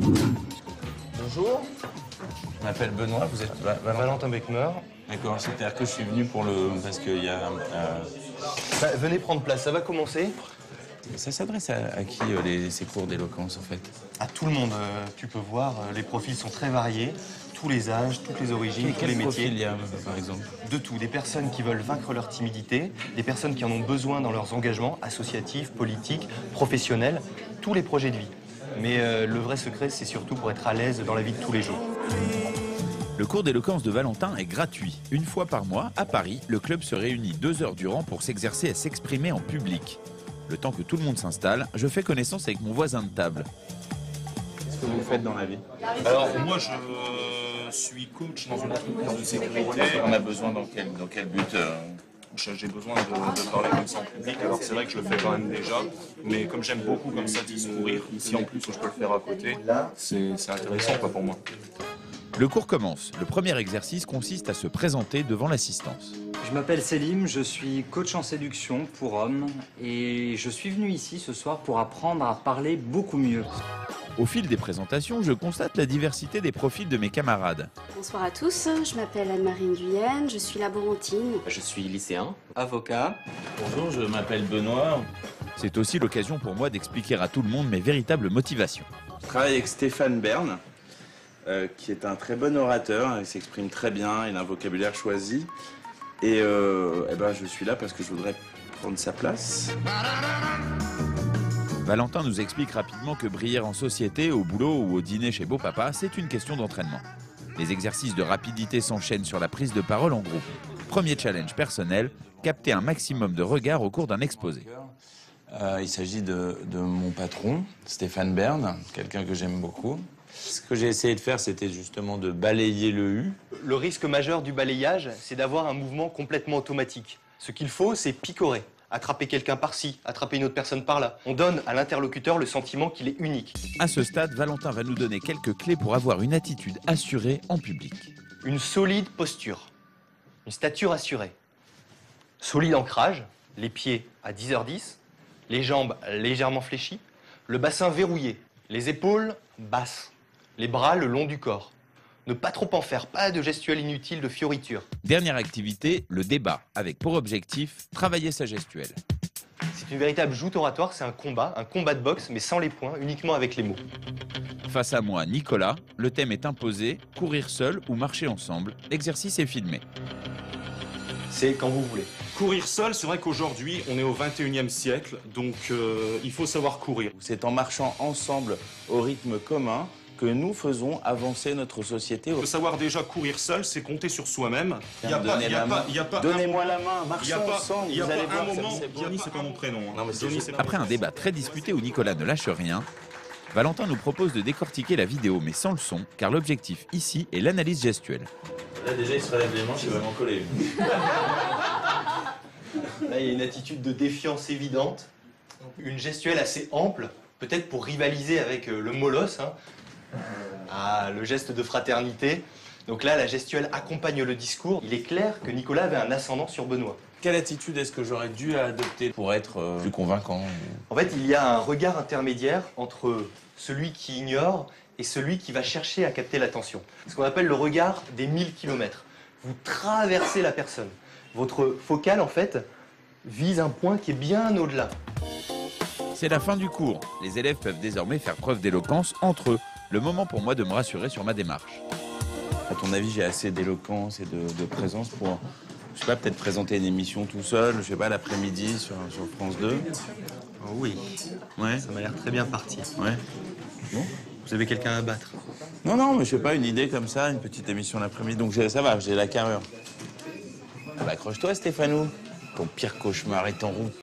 Bonjour. Je m'appelle Benoît, vous êtes Valentin Beckmer. D'accord, c'est-à-dire que je suis venu pour le... parce qu'il y a... Venez prendre place, ça va commencer. Ça s'adresse à qui ces cours d'éloquence en fait? À tout le monde, tu peux voir, les profils sont très variés. Tous les âges, toutes les origines, tous les Quel profil métiers. il y a par exemple? De tout, des personnes qui veulent vaincre leur timidité, des personnes qui en ont besoin dans leurs engagements associatifs, politiques, professionnels, tous les projets de vie. Mais le vrai secret, c'est surtout pour être à l'aise dans la vie de tous les jours. Le cours d'éloquence de Valentin est gratuit. Une fois par mois, à Paris, le club se réunit 2 heures durant pour s'exercer à s'exprimer en public. Le temps que tout le monde s'installe, je fais connaissance avec mon voisin de table. Qu'est-ce que vous faites dans la vie? Alors, moi, je suis coach dans une entreprise de sécurité. On a besoin dans quel but J'ai besoin de parler comme ça en public. Alors, c'est vrai que je le fais quand même déjà. Mais comme j'aime beaucoup comme ça discourir, si en plus je peux le faire à côté, c'est intéressant quoi, pour moi. Le cours commence. Le premier exercice consiste à se présenter devant l'assistance. Je m'appelle Selim, je suis coach en séduction pour hommes et je suis venu ici ce soir pour apprendre à parler beaucoup mieux. Au fil des présentations, je constate la diversité des profils de mes camarades. Bonsoir à tous, je m'appelle Anne-Marie Nguyen, je suis laborantine. Je suis lycéen. Avocat. Bonjour, je m'appelle Benoît. C'est aussi l'occasion pour moi d'expliquer à tout le monde mes véritables motivations. Je travaille avec Stéphane Bern, qui est un très bon orateur, il s'exprime très bien, il a un vocabulaire choisi. Et je suis là parce que je voudrais prendre sa place. Valentin nous explique rapidement que briller en société, au boulot ou au dîner chez Beau Papa, c'est une question d'entraînement. Les exercices de rapidité s'enchaînent sur la prise de parole en groupe. Premier challenge personnel, capter un maximum de regards au cours d'un exposé. Il s'agit de mon patron, Stéphane Bern, quelqu'un que j'aime beaucoup. Ce que j'ai essayé de faire, c'était justement de balayer le U. Le risque majeur du balayage, c'est d'avoir un mouvement complètement automatique. Ce qu'il faut, c'est picorer. Attraper quelqu'un par-ci, attraper une autre personne par-là. On donne à l'interlocuteur le sentiment qu'il est unique. À ce stade, Valentin va nous donner quelques clés pour avoir une attitude assurée en public. Une solide posture, une stature assurée. Solide ancrage, les pieds à 10h10, les jambes légèrement fléchies, le bassin verrouillé, les épaules basses, les bras le long du corps. Ne pas trop en faire, pas de gestuelle inutile de fioriture. Dernière activité, le débat, avec pour objectif travailler sa gestuelle. C'est une véritable joute oratoire, c'est un combat de boxe, mais sans les poings, uniquement avec les mots. Face à moi, Nicolas, le thème est imposé, courir seul ou marcher ensemble. L'exercice est filmé. C'est quand vous voulez. Courir seul, c'est vrai qu'aujourd'hui, on est au 21e siècle, donc il faut savoir courir. C'est en marchant ensemble au rythme commun que nous faisons avancer notre société. Il faut savoir déjà courir seul, c'est compter sur soi-même. Donnez-moi la main, marchons ensemble, Il n'y a vous allez pas un voir, moment, c'est Johnny, c'est pas mon prénom. Hein. Non, mais Johnny, c'est pas Après un débat très disputé où Nicolas ne lâche rien, Valentin nous propose de décortiquer la vidéo mais sans le son, car l'objectif ici est l'analyse gestuelle. Là déjà il se relève les manches, il va m'en coller une. Là, il y a une attitude de défiance évidente, une gestuelle assez ample, peut-être pour rivaliser avec le molosse, hein. Le geste de fraternité. Donc là, la gestuelle accompagne le discours. Il est clair que Nicolas avait un ascendant sur Benoît. Quelle attitude est-ce que j'aurais dû adopter pour être plus convaincant? En fait, il y a un regard intermédiaire entre celui qui ignore et celui qui va chercher à capter l'attention. Ce qu'on appelle le regard des 1000 km. Vous traversez la personne. Votre focale, en fait, vise un point qui est bien au-delà. C'est la fin du cours. Les élèves peuvent désormais faire preuve d'éloquence entre eux. Le moment pour moi de me rassurer sur ma démarche. À ton avis, j'ai assez d'éloquence et de présence pour, je sais pas, peut-être présenter une émission tout seul, je sais pas, l'après-midi sur France 2? Oh oui, Ouais. ça m'a l'air très bien parti. Ouais. Bon. Vous avez quelqu'un à battre? Non, mais je sais pas, une idée comme ça, une petite émission l'après-midi, donc ça va, j'ai la carrure. Bah, accroche-toi, Stéphanou. Ton pire cauchemar est en route.